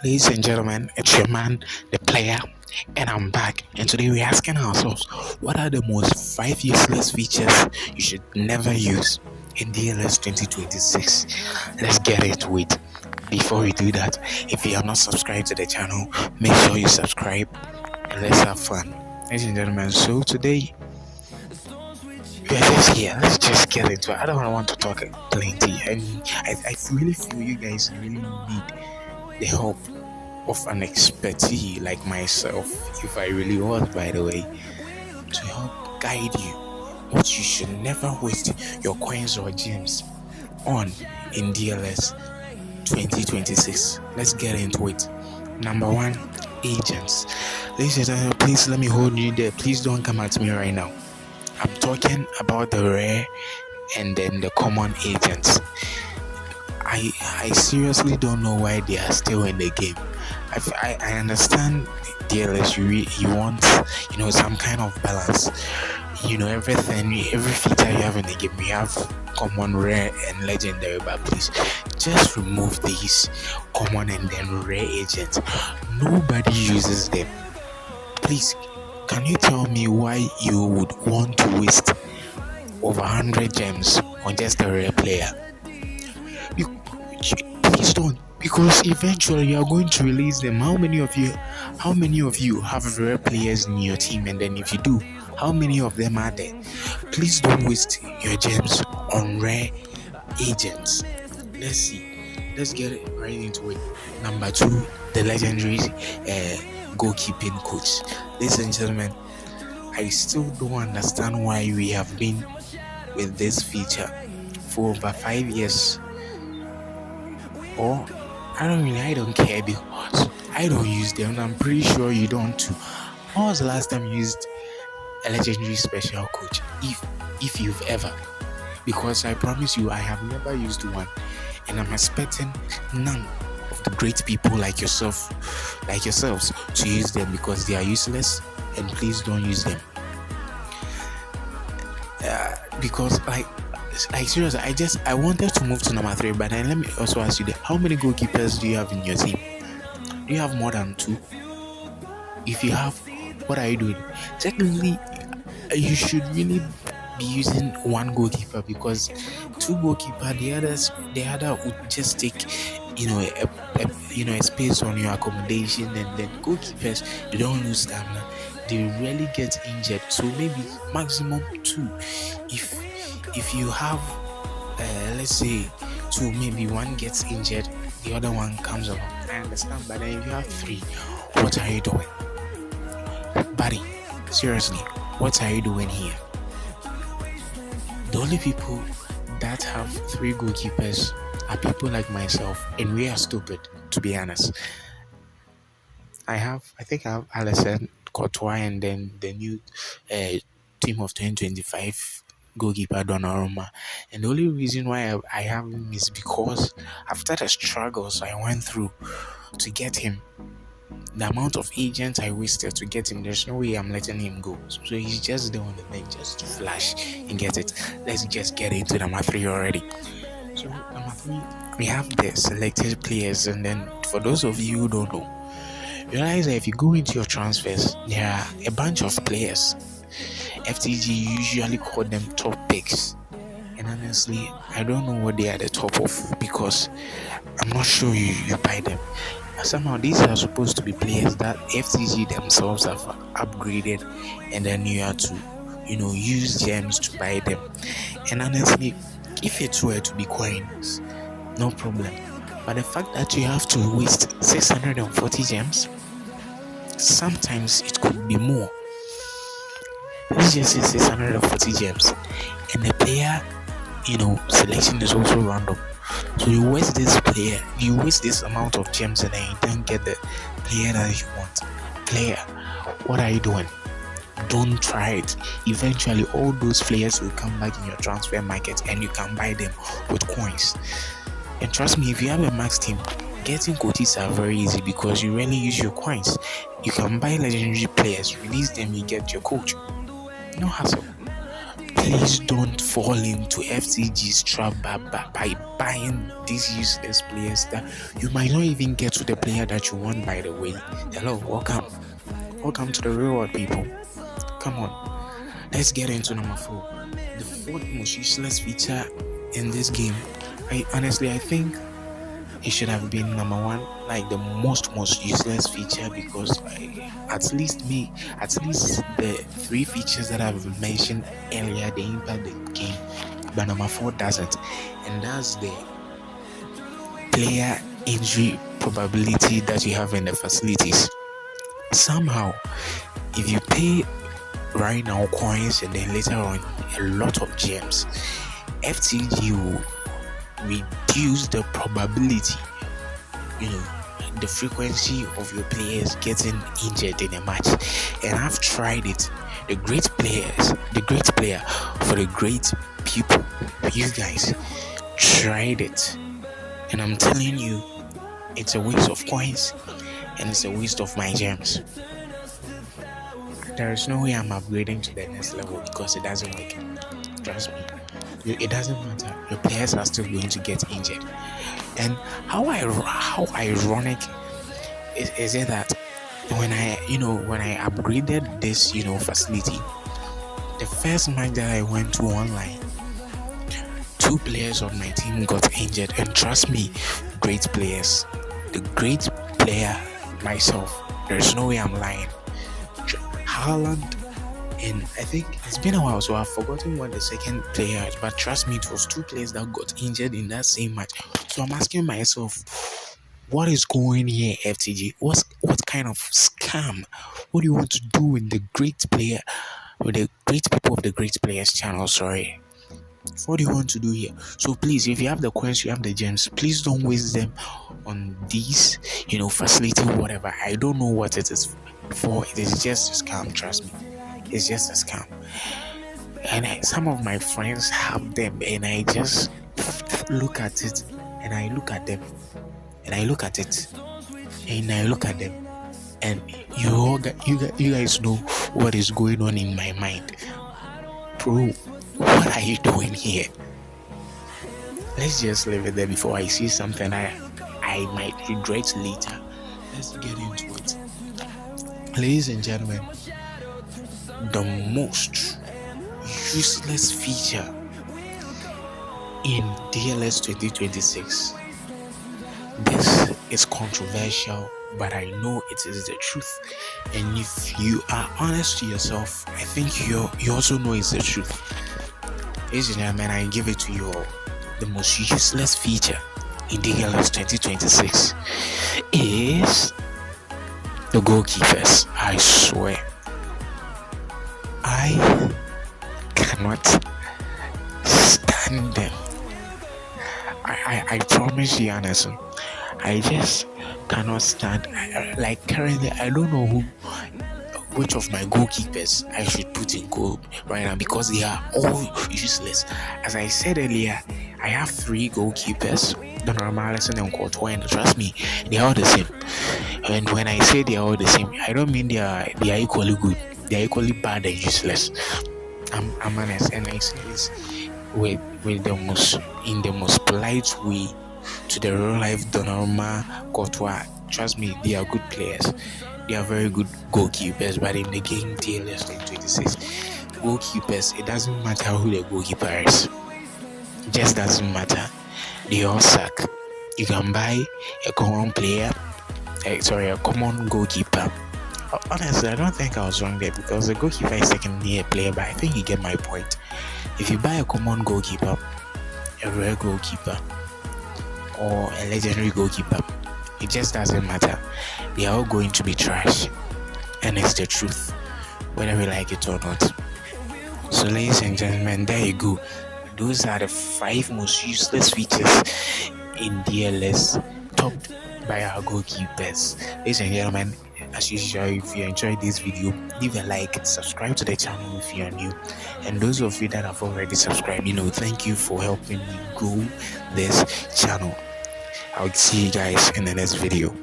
Ladies and gentlemen, it's your man, the player, and I'm back. And today we're asking ourselves, what are the most five useless features you should never use in DLS 2026? Let's get into it. Before we do that, if you are not subscribed to the channel, make sure you subscribe and let's have fun. Ladies and gentlemen, so today we're just here. Let's just get into it. I don't want to talk plenty, and I really feel you guys really need the help of an expertise like myself, if I really was, by the way, to help guide you what you should never waste your coins or gems on in DLS 2026. Let's get into it. Number one, agents. Ladies and gentlemen, please let me hold you there. Please don't come at me right now. I'm talking about the rare and then the common agents. I seriously don't know why they are still in the game. I understand DLS, you want some kind of balance. Everything, every feature you have in the game, you have common, rare, and legendary. But please, just remove these common and then rare agents. Nobody uses them. Please, can you tell me why you would want to waste over 100 gems on just a rare player? Please don't, because eventually you are going to release them. How many of you have rare players in your team? And then if you do, how many of them are there? Please don't waste your gems on rare agents. Let's see. Let's get right into it. Number two, the legendary goalkeeping coach. Ladies and gentlemen, I still don't understand why we have been with this feature for over 5 years. Or I don't care because I don't use them. I'm pretty sure you don't too. When was the last time you used a legendary special coach? If you've ever. Because I promise you I have never used one. And I'm expecting none of the great people like yourselves to use them, because they are useless, and please don't use them. Because seriously, I wanted to move to number three, but then let me also ask you how many goalkeepers do you have in your team? Do you have more than two? If you have, what are you doing? Technically, you should really be using one goalkeeper, because two goalkeeper, the other would just take a space on your accommodation. And then goalkeepers, they don't lose stamina, they rarely get injured, so maybe maximum two. If you have let's say two, maybe one gets injured, the other one comes along. I understand, but then if you have three, what are you doing? Buddy, seriously, what are you doing here? The only people that have three goalkeepers are people like myself, and we are stupid, to be honest. I think I have Alisson, Courtois, and then the new team of 2025 goalkeeper Donnarumma. And the only reason why I have him is because after the struggles I went through to get him, the amount of agents I wasted to get him, there's no way I'm letting him go. So he's just there on the bench just to flash and get it. Let's just get into number three already. So number three, we have the selected players. And then for those of you who don't know, realize that if you go into your transfers, there are a bunch of players. FTG usually call them top picks, and honestly, I don't know what they are the top of, because I'm not sure you buy them. Somehow these are supposed to be players that FTG themselves have upgraded, and then you have to use gems to buy them. And honestly, if it were to be coins, no problem, but the fact that you have to waste 640 gems, sometimes it could be more. Let's just say 640 gems, and the player selection is also random. So you waste this amount of gems, and then you don't get the player that you want. Player, what are you doing? Don't try it. Eventually all those players will come back in your transfer market, and you can buy them with coins. And trust me, if you have a max team, getting coaches are very easy, because you rarely use your coins. You can buy legendary players, release them, you get your coach. No hassle. please don't fall into FCG's trap by buying these useless players that you might not even get to the player that you want. By the way, hello, welcome to the real world, people. Come on, let's get into number 4, the fourth most useless feature in this game. I think it should have been number 1, like the most useless feature, because at least the 3 features that I've mentioned earlier, they impact the game, but number 4 doesn't, and that's the player injury probability that you have in the facilities. Somehow, if you pay right now coins and then later on a lot of gems, FTG will reduce the probability, the frequency of your players getting injured in a match. And I've tried it. The great player for the great people, you guys tried it, and I'm telling you, it's a waste of coins and it's a waste of my gems. There is no way I'm upgrading to the next level because it doesn't work. Trust me. It doesn't matter. Your players are still going to get injured. And how ironic is it that when I upgraded this facility, the first match that I went to online, 2 players on my team got injured. And trust me, great players, the great player myself, there's no way I'm lying, Haaland. And I think it's been a while, so I've forgotten what the second player is. But trust me, it was 2 players that got injured in that same match. So I'm asking myself, what is going here, FTG? What kind of scam? What do you want to do with the great player, with the great people of the Great Players channel? Sorry. What do you want to do here? So please, if you have the coins, you have the gems, please don't waste them on these, facility, whatever. I don't know what it is for. It is just a scam, trust me. It's just a scam. And some of my friends have them, and I just look at it, and I look at them, and I look at it, and I look at them, and you guys know what is going on in my mind. Bro, what are you doing here? Let's just leave it there before I see something I might regret later. Let's get into it. Ladies and gentlemen, the most useless feature in DLS 2026. This is controversial, but I know it is the truth. And if you are honest to yourself, I think you also know it's the truth. Ladies and gentlemen, I give it to you all. The most useless feature in DLS 2026 is the goalkeepers. I swear, I cannot stand them. I promise you, honestly, I just cannot stand. Like currently, I don't know which of my goalkeepers I should put in goal right now because they are all useless. As I said earlier, I have 3 goalkeepers: Donnarumma, Alisson, and Courtois, and trust me, they are all the same. And when I say they are all the same, I don't mean they are equally good. They are equally bad and useless. I'm honest, and I say this with the most polite way to the real life. Donnarumma, Courtois, trust me, they are good players. They are very good goalkeepers, but in the game DLS 2026, goalkeepers, it doesn't matter who the goalkeeper is. It just doesn't matter. They all suck. You can buy a common goalkeeper. Honestly, I don't think I was wrong there because the goalkeeper is secondly a player, but I think you get my point. If you buy a common goalkeeper, a rare goalkeeper, or a legendary goalkeeper, it just doesn't matter. They are all going to be trash, and it's the truth, whether we like it or not. So, ladies and gentlemen, there you go. Those are the 5 most useless features in DLS, topped by our goalkeepers. Ladies and gentlemen, as usual, if you enjoyed this video, leave a like, subscribe to the channel if you are new, and those of you that have already subscribed, thank you for helping me grow this channel. I'll see you guys in the next video.